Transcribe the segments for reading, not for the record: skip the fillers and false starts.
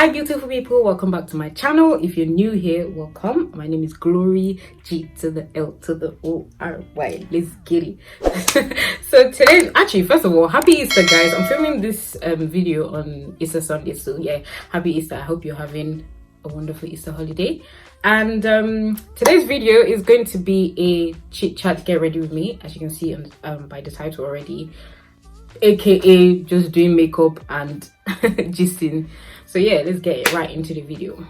Hi beautiful people, welcome back to my channel. If you're new here, welcome. My name is Glory, G to the L to the O-R-Y. Let's get it. So today, actually, first of all, happy Easter guys. I'm filming this video on Easter Sunday, so yeah, happy Easter. I hope you're having a wonderful Easter holiday. And today's video is going to be a chit chat, get ready with me, as you can see by the title already, aka just doing makeup and gisting. So yeah, let's get right into the video.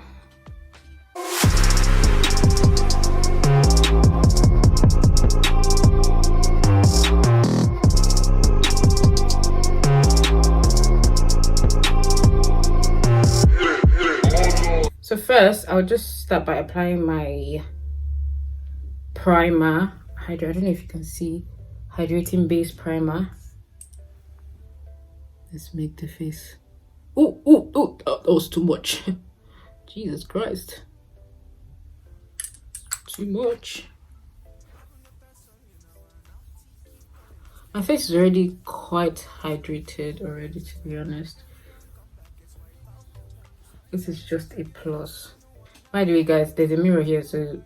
So first, I'll just start by applying my primer. I don't know if you can see, hydrating base primer. Let's make the face. Oh, that was too much. Jesus Christ. Too much. My face is already quite hydrated already, to be honest. This is just a plus. By the way, guys, there's a mirror here, so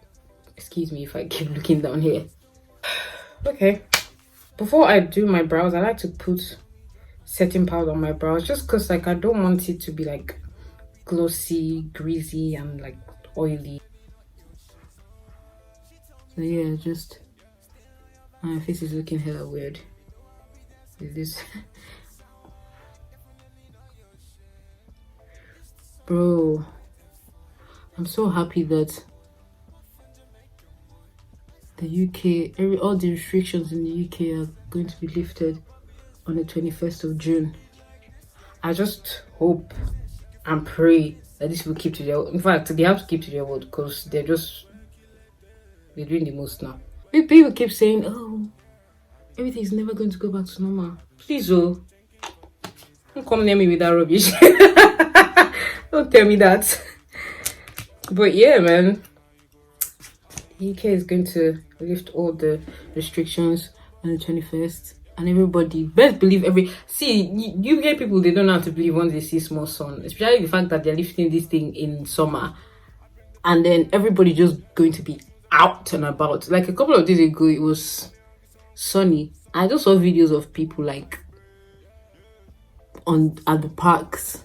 excuse me if I keep looking down here. Okay. Before I do my brows, I like to put setting powder on my brows, just because like I don't want it to be like glossy, greasy, and like oily. So yeah, just my face is looking hella weird with this. Bro, I'm so happy that the UK, all the restrictions in the UK are going to be lifted on the 21st of June. I just hope and pray that this will keep to their, in fact they have to keep to their word, because they're doing the most now. People keep saying, oh, everything's never going to go back to normal. Please, oh, don't come near me with that rubbish. Don't tell me that. But yeah, man, the UK is going to lift all the restrictions on the 21st. And everybody best believe you get people, they don't know how to believe once they see small sun, especially the fact that they're lifting this thing in summer, and then everybody just going to be out and about. Like a couple of days ago, it was sunny. I just saw videos of people like at the parks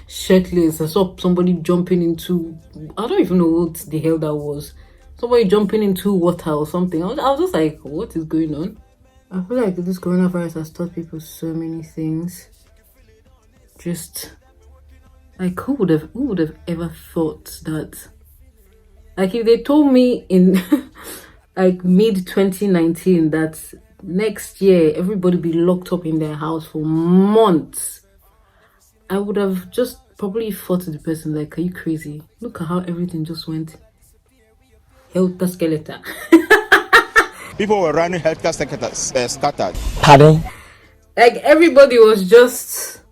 shirtless. I saw somebody jumping into, I don't even know what the hell that was. Somebody jumping into water or something. I was just like, what is going on? I feel like this coronavirus has taught people so many things. Just like who would have ever thought that? Like if they told me in like mid 2019 that next year everybody be locked up in their house for months, I would have just probably thought to the person like, are you crazy? Look at how everything just went helter skelter. People were running healthcare scattered. Pardon? Like everybody was just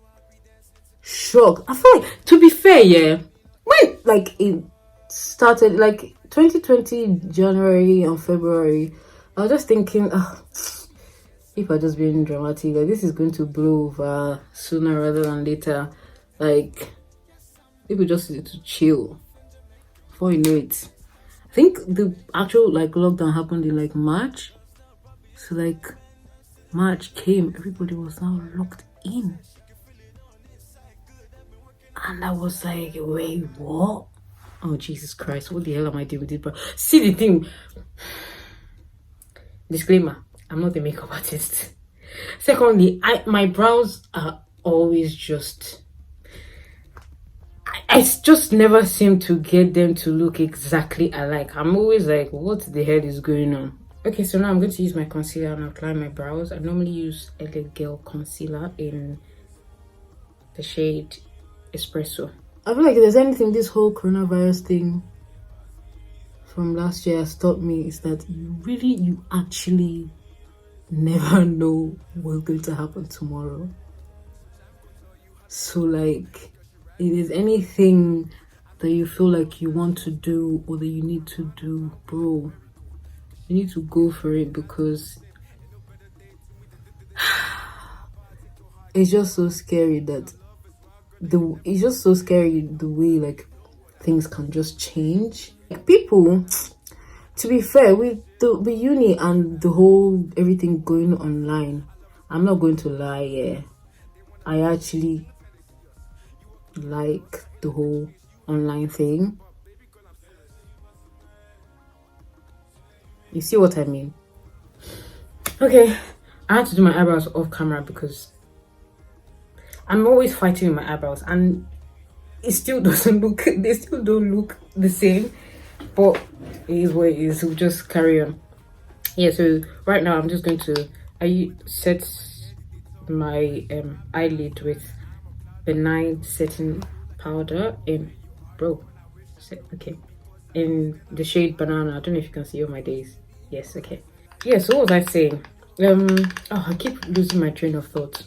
shocked. I feel like, to be fair, yeah, when like it started, like 2020 January and February, I was just thinking, if I just being dramatic, like this is going to blow over sooner rather than later. Like people just need to chill. Before you know it, I think the actual like lockdown happened in like March. So like March came, everybody was now locked in. And I was like, wait, what? Oh Jesus Christ, what the hell am I doing with it, bro? See the thing. Disclaimer, I'm not a makeup artist. Secondly, my brows are always just, I just never seem to get them to look exactly alike. I'm always like, what the hell is going on? Okay, so now I'm going to use my concealer and apply my brows. I normally use LA Girl concealer in the shade Espresso. I feel like if there's anything this whole coronavirus thing from last year has taught me, is that you actually never know what's going to happen tomorrow. So like, if there's anything that you feel like you want to do or that you need to do, bro, you need to go for it, because it's just so scary that it's just so scary the way like things can just change. Like people, to be fair, with the uni and the whole everything going online, I'm not going to lie, yeah. I actually like the whole online thing. You see what I mean? Okay, I had to do my eyebrows off camera because I'm always fighting with my eyebrows and it still doesn't look, they still don't look the same, but it is what it is. We'll just carry on. Yeah, so right now I'm just going to set my eyelid with benign setting powder in in the shade banana. I don't know if you can see all my days. Yes, okay. Yeah, so what was I saying? I keep losing my train of thought.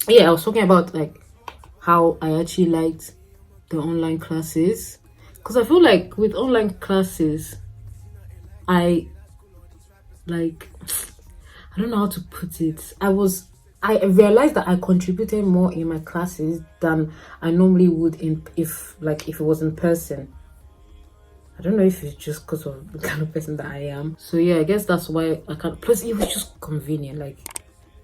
Yeah, I was talking about like how I actually liked the online classes, because I feel like with online classes I like, I don't know how to put it. I realized that I contributed more in my classes than I normally would if it was in person. I don't know if it's just because of the kind of person that I am. So yeah, I guess that's why I can't. Plus, it was just convenient. Like,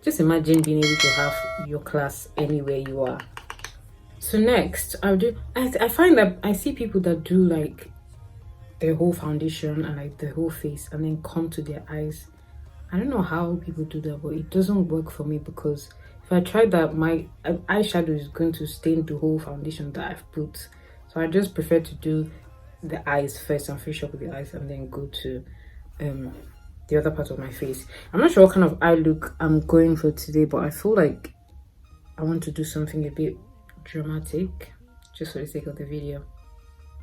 just imagine being able to have your class anywhere you are. So next, I find that I see people that do like their whole foundation and like the whole face and then come to their eyes. I don't know how people do that, but it doesn't work for me because if I try that, my eyeshadow is going to stain the whole foundation that I've put. So I just prefer to do the eyes first and finish up with the eyes and then go to the other part of my face. I'm not sure what kind of eye look I'm going for today, but I feel like I want to do something a bit dramatic just for the sake of the video.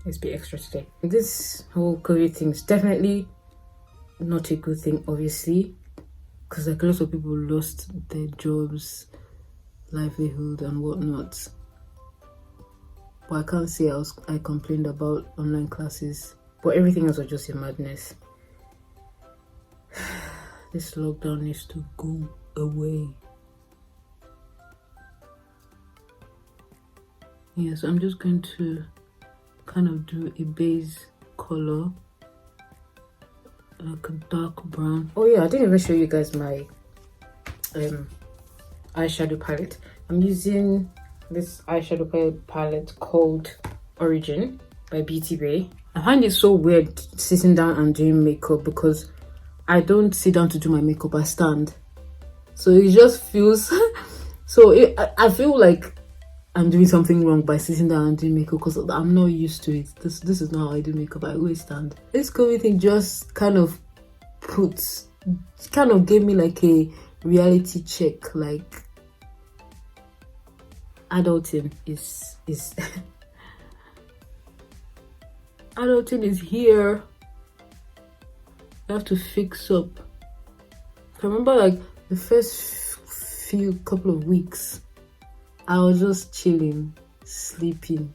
Let's be extra today. This whole COVID thing is definitely not a good thing, obviously, because like a lot of people lost their jobs, livelihood and whatnot. But I can't say I complained about online classes, but everything else was just a madness. This lockdown needs to go away. Yeah, so I'm just going to kind of do a base color, like a dark brown. Oh yeah, I didn't even show you guys my eyeshadow palette. I'm using this eyeshadow palette called Origin by Beauty Bay. I find it so weird sitting down and doing makeup because I don't sit down to do my makeup, I stand. So it just feels I feel like I'm doing something wrong by sitting down and doing makeup because I'm not used to it. This is not how I do makeup. I always stand. This COVID thing just kind of gave me like a reality check. Like, adulting is adulting is here. You have to fix up. I remember like the first couple of weeks I was just chilling, sleeping,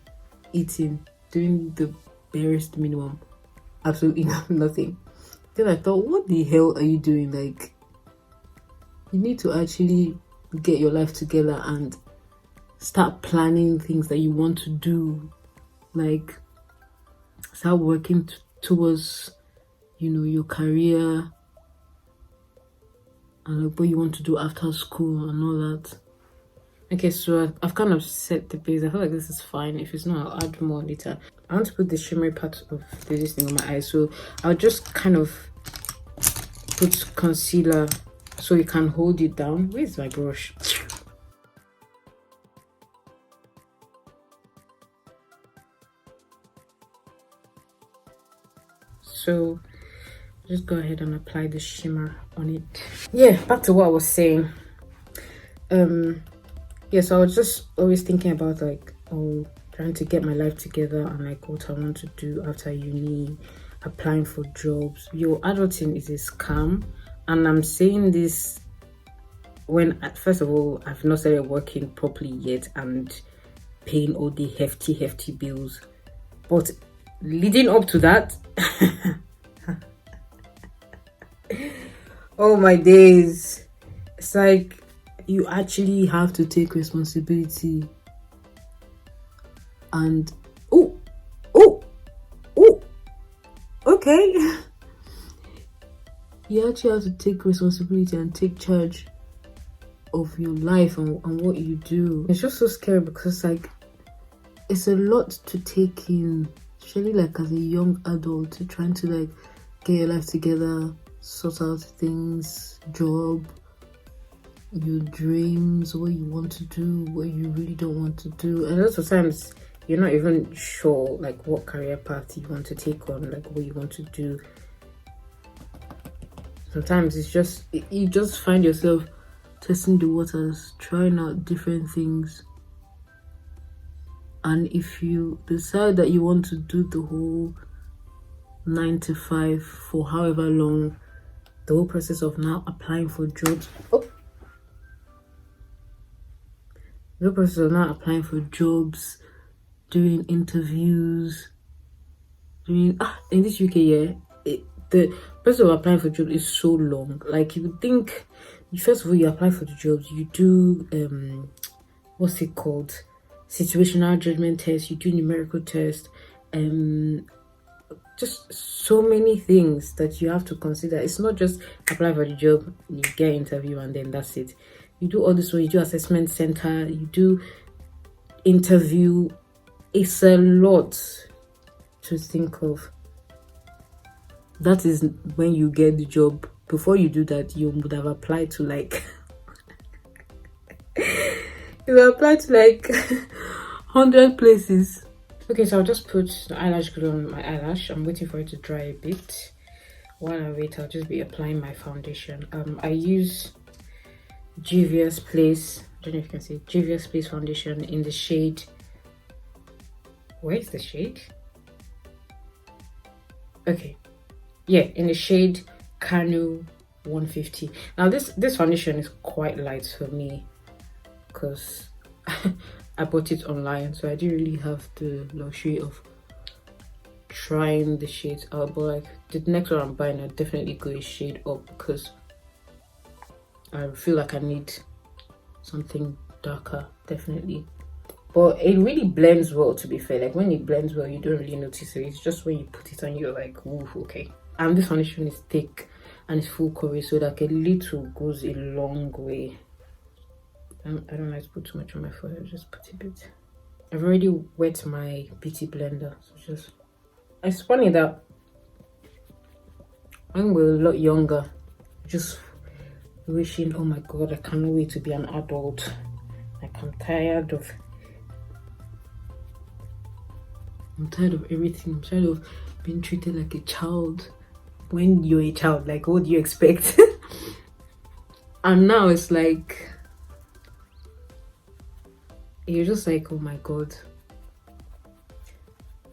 eating, doing the barest minimum, absolutely nothing. Then I thought, what the hell are you doing? Like, you need to actually get your life together and start planning things that you want to do. Like, start working towards, your career and like what you want to do after school and all that. Okay, so I've kind of set the base. I feel like this is fine. If it's not, I'll add more later. I want to put the shimmery part of this thing on my eyes, so I'll just kind of put concealer so it can hold it down. Where's my brush? So just go ahead and apply the shimmer on it. Yeah, back to what I was saying. Yeah, so I was just always thinking about like, trying to get my life together and like what I want to do after uni, applying for jobs. Adulting is a scam, and I'm saying this when first of all I've not started working properly yet and paying all the hefty bills, but leading up to that, oh my days, it's like you actually have to take responsibility. And oh, oh, oh, okay. You actually have to take responsibility and take charge of your life and what you do. It's just so scary because like it's a lot to take in, especially like as a young adult, trying to like get your life together, sort out things, job, your dreams, what you want to do, what you really don't want to do. And lots of times you're not even sure like what career path you want to take on, like what you want to do. Sometimes it's just you just find yourself testing the waters, trying out different things. And if you decide that you want to do the whole 9 to 5 for however long, the whole process of now applying for jobs, the process of now applying for jobs, doing interviews, doing in this UK, the process of applying for jobs is so long. Like you would think, first of all, you apply for the jobs, you do what's it called, situational judgment test, you do numerical test, just so many things that you have to consider. It's not just apply for the job, you get interview and then that's it. You do all this, you do assessment center, you do interview. It's a lot to think of. That is when you get the job. Before you do that, you would have applied to like you applied to like 100 places. Okay, so I'll just put the eyelash glue on my eyelash. I'm waiting for it to dry a bit. While I wait, I'll just be applying my foundation. I use Juvia's Place. I don't know if you can see Juvia's Place foundation in the shade. Where is the shade? Okay, yeah, in the shade Cano 150. Now this foundation is quite light for me because I bought it online, so I didn't really have the luxury of trying the shades out. But like the next one I'm buying, I definitely go a shade up because I feel like I need something darker, definitely. But it really blends well, to be fair. Like when it blends well, you don't really notice it. It's just when you put it on, you're like, ooh, okay. And this foundation is thick and it's full coverage, so like a little goes a long way. I don't like to put too much on my forehead, just put a bit. I've already wet my beauty blender, so just... It's funny that when we were a lot younger, just wishing, oh my god, I can't wait to be an adult. Like I'm tired of everything. I'm tired of being treated like a child. When you're a child, like what do you expect? And now it's like you're just like, oh my god.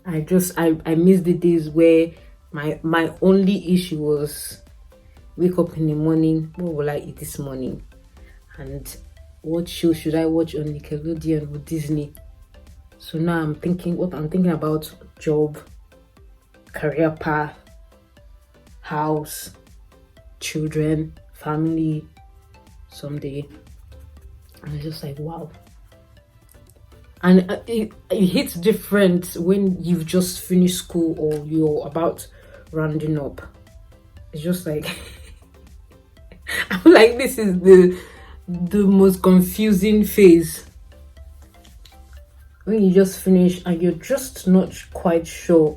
I miss the days where my only issue was wake up in the morning, what will I eat this morning? And what show should I watch on Nickelodeon or Disney? So now I'm thinking about job, career path, house, children, family someday. And it's just like, wow. And it hits different when you've just finished school or you're about rounding up. It's just like I'm like, this is the most confusing phase. When you just finish and you're just not quite sure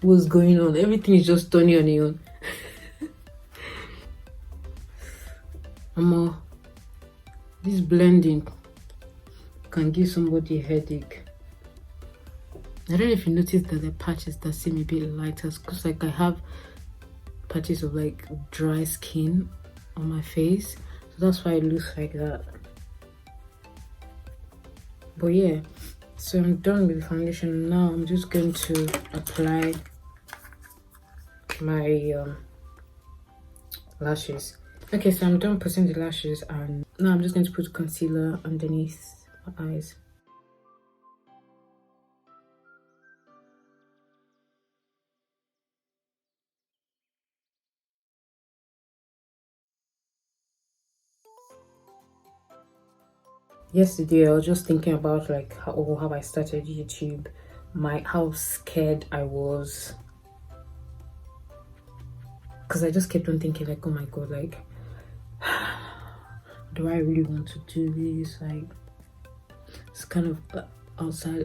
what's going on. Everything is just turning on your own. Mama, this blending can give somebody a headache. I don't know if you noticed that the patches that seem a bit lighter, because like I have patches of like dry skin on my face, so that's why it looks like that. But yeah, so I'm done with the foundation. Now I'm just going to apply my lashes. Okay, so I'm done putting the lashes, and now I'm just going to put concealer underneath my eyes. Yesterday I was just thinking about like how I started YouTube, how scared I was, because I just kept on thinking like, oh my god, like do I really want to do this? Like it's kind of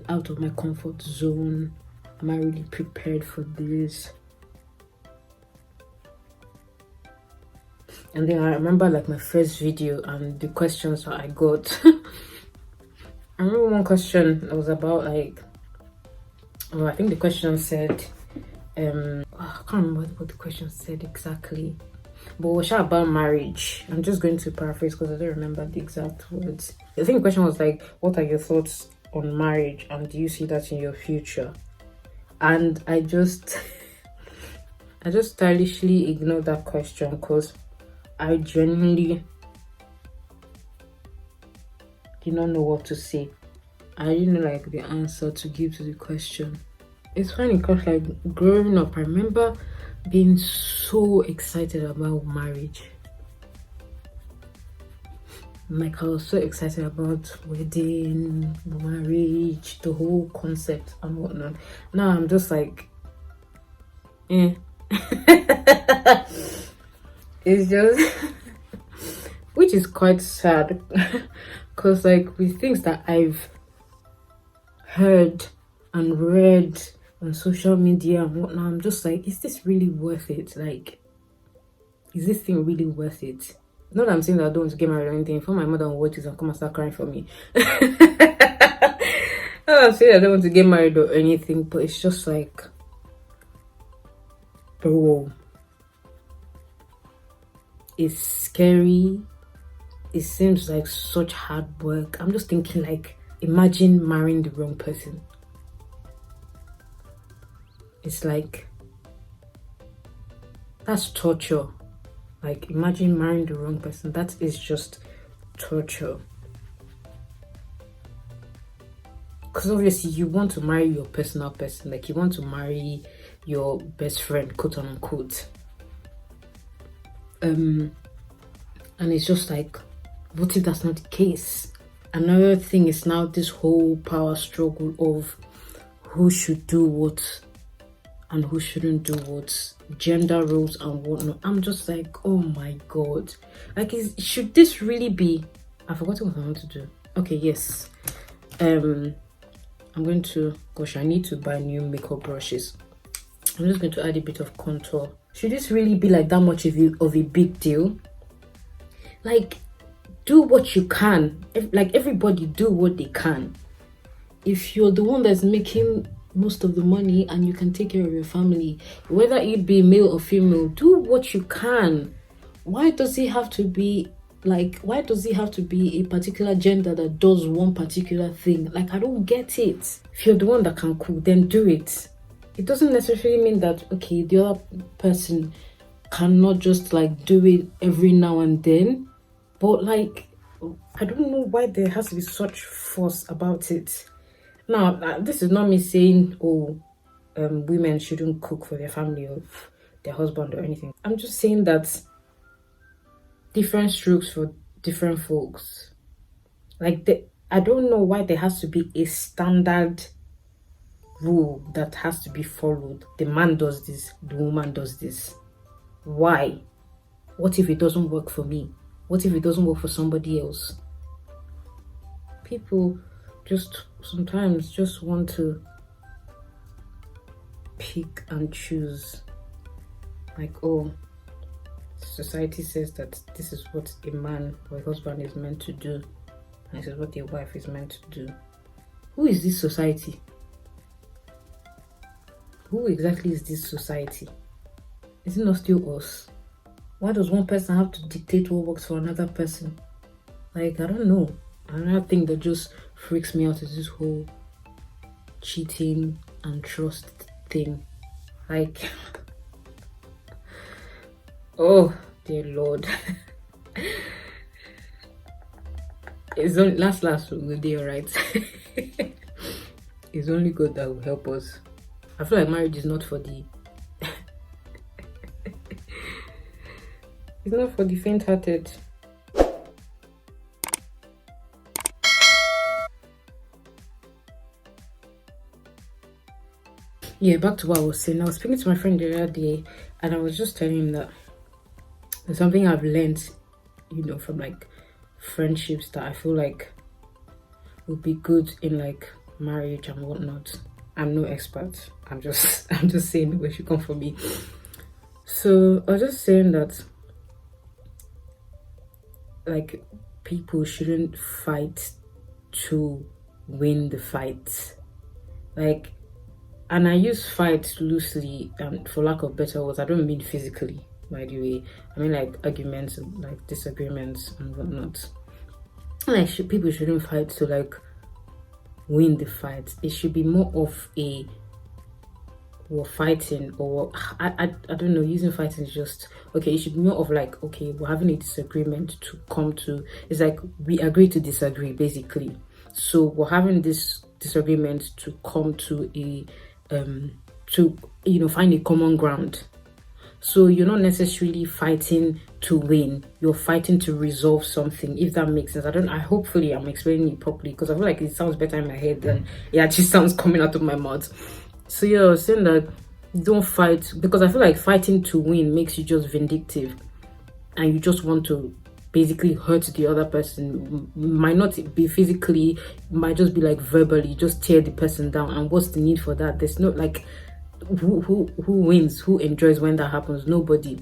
out of my comfort zone. Am I really prepared for this? And then I remember like my first video and the questions that I got. I remember one question that was about like, oh, I think the question said, I can't remember what the question said exactly, but it was about marriage. I'm just going to paraphrase because I don't remember the exact words. I think the question was like, what are your thoughts on marriage and do you see that in your future? And I just stylishly ignored that question because I genuinely did not know what to say. I didn't know like the answer to give to the question. It's funny because like growing up, I remember being so excited about marriage. Like I was so excited about wedding, marriage, the whole concept and whatnot. Now I'm just like, eh. It's just which is quite sad because like with things that I've heard and read on social media and whatnot, I'm just like, is this really worth it? Like, is this thing really worth it? Not that I'm saying that I don't want to get married or anything. For my mother will watch this and come and start crying for me. I'm saying I don't want to get married or anything, but it's just like, bro, it's scary. It seems like such hard work. I'm just thinking like, imagine marrying the wrong person. It's like, that's torture. Like, imagine marrying the wrong person. That is just torture. Because obviously you want to marry your personal person. Like, you want to marry your best friend, quote unquote. And it's just like, what if that's not the case? Another thing is now this whole power struggle of who should do what and who shouldn't do what, gender roles and whatnot. I'm just like, oh my god, like, should this really be? I've forgotten what I want to do. Okay, yes, I'm going to, gosh, I need to buy new makeup brushes. I'm just going to add a bit of contour. Should this really be like that much of a big deal? Like, do what you can. Like, everybody do what they can. If you're the one that's making most of the money and you can take care of your family, whether it be male or female, do what you can. Why does it have to be a particular gender that does one particular thing? Like, I don't get it. If you're the one that can cook, then do it. It doesn't necessarily mean that, okay, the other person cannot just like do it every now and then, but like, I don't know why there has to be such fuss about it. Now, this is not me saying, oh, women shouldn't cook for their family or their husband or anything. I'm just saying that different strokes for different folks. Like, I don't know why there has to be a standard rule that has to be followed. The man does this, the woman does this. Why? What if it doesn't work for me? What if it doesn't work for somebody else? People just sometimes just want to pick and choose. Like, oh, society says that this is what a man or a husband is meant to do, and this is what a wife is meant to do. Who is this society? Who exactly is this society? Is it not still us? Why does one person have to dictate what works for another person? Like, I don't know. Another thing that just freaks me out is this whole cheating and trust thing. Like, oh dear Lord. It's only last we'll be alright. It's only God that will help us. I feel like marriage is not for the it's not for the faint-hearted. Yeah, back to what I was saying. I was speaking to my friend the other day, and I was just telling him that there's something I've learned, from like friendships that I feel like would be good in like marriage and whatnot. I'm no expert. I'm just saying where should come from me. So I was just saying that like people shouldn't fight to win the fight. Like, and I use fight loosely and for lack of better words. I don't mean physically, by the way. I mean like arguments, like disagreements and whatnot. Like people shouldn't fight to like win the fight. It should be more of a we're fighting, or I don't know, using fighting is just okay. It should be more of like, okay, we're having a disagreement to come to, it's like we agree to disagree basically. So we're having this disagreement to come to a to find a common ground. So you're not necessarily fighting to win, you're fighting to resolve something, if that makes sense. Hopefully I'm explaining it properly, because I feel like it sounds better in my head than it actually sounds coming out of my mouth. So yeah, I was saying that don't fight, because I feel like fighting to win makes you just vindictive, and you just want to basically hurt the other person. Might not be physically, might just be like verbally, just tear the person down. And what's the need for that? There's no like who wins, who enjoys when that happens? Nobody.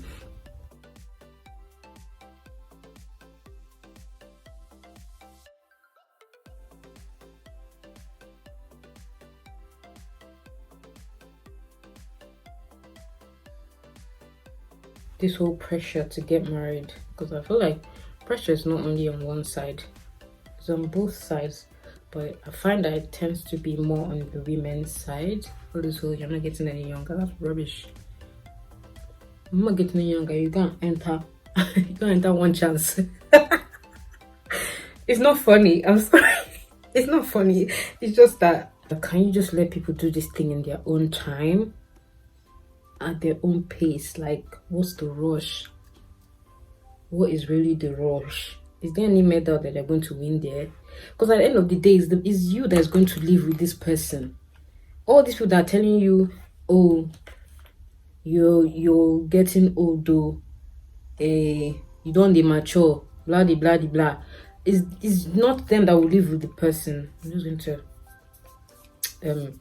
This whole pressure to get married, because I feel like pressure is not only on one side, it's on both sides, but I find that it tends to be more on the women's side. For this whole, you're not getting any younger, that's rubbish. I'm not getting any younger, you can't enter you can't enter one chance. It's not funny, I'm sorry. It's not funny, it's just that, can you just let people do this thing in their own time, at their own pace? Like, what's the rush? What is really the rush? Is there any medal that they're going to win there? Because at the end of the day, it's you that's going to live with this person. All these people that are telling you, oh, you're getting old though, you don't dey mature, blah de blah de blah. Is not them that will live with the person. I'm just going to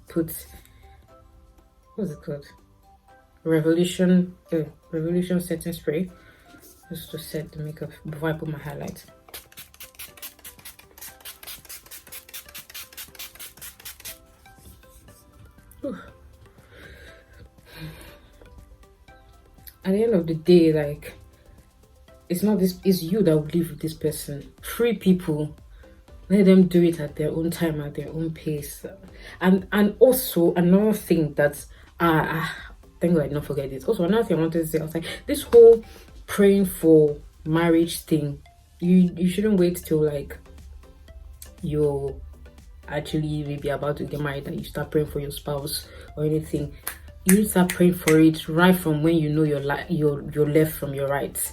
put, what's it called? Revolution setting spray, just to set the makeup before I put my highlight. At the end of the day, like, it's not this, it's you that will live with this person. Free people, let them do it at their own time, at their own pace. And also another thing that thank God I did not forget this. Also, another thing I wanted to say, I was like, this whole praying for marriage thing, you shouldn't wait till like you're actually maybe about to get married and you start praying for your spouse or anything. You need to start praying for it right from when you know your left from your right,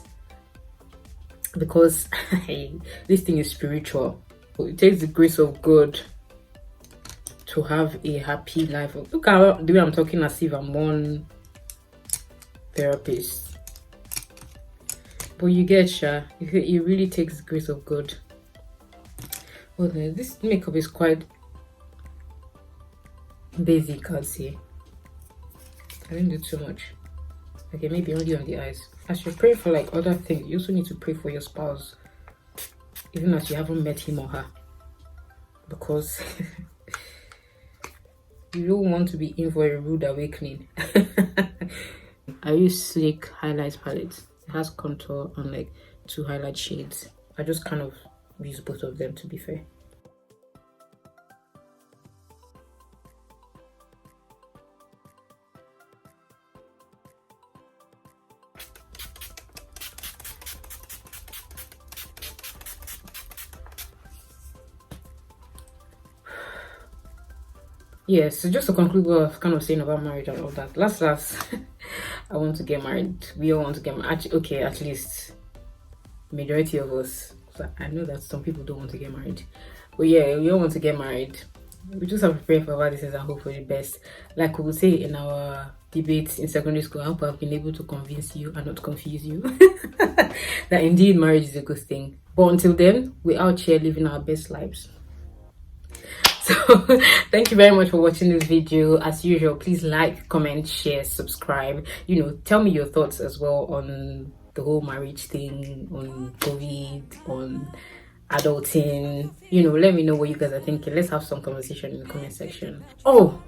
because this thing is spiritual. It takes the grace of God to have a happy life. Look at the way I'm talking as if I'm one therapist, but you get it really takes the grace of God. Well, this makeup is quite basic, I'd say. I didn't do too much. Okay, maybe only on the eyes. As you pray for like other things, you also need to pray for your spouse, even as you haven't met him or her, because you don't want to be in for a rude awakening. I use Sleek highlight palette. It has contour and like 2 highlight shades. I just kind of use both of them, to be fair. Yeah, so just to conclude what I was kind of saying about marriage and all that, last I want to get married. We all want to get married. Okay, at least majority of us. So I know that some people don't want to get married, but yeah, we all want to get married. we just have to pray for our decisions and hope for the best. Like we would say in our debates in secondary school, I hope I've been able to convince you and not confuse you that indeed marriage is a good thing. But until then, we're out here living our best lives. So thank you very much for watching this video. As usual, please like, comment, share, subscribe. You know, tell me your thoughts as well on the whole marriage thing, on COVID, on adulting. You know, let me know what you guys are thinking. Let's have some conversation in the comment section. Oh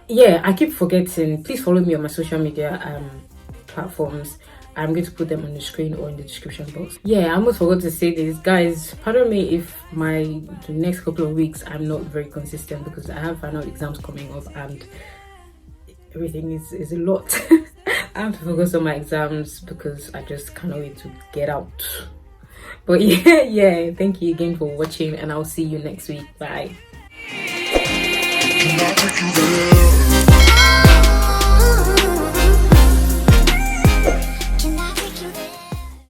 yeah, I keep forgetting, please follow me on my social media platforms. I'm going to put them on the screen or in the description box. Yeah, I almost forgot to say this, guys. Pardon me if the next couple of weeks I'm not very consistent, because I have final exams coming up and everything is a lot. I have to focus on my exams because I just cannot wait to get out. But yeah, thank you again for watching, and I'll see you next week. Bye.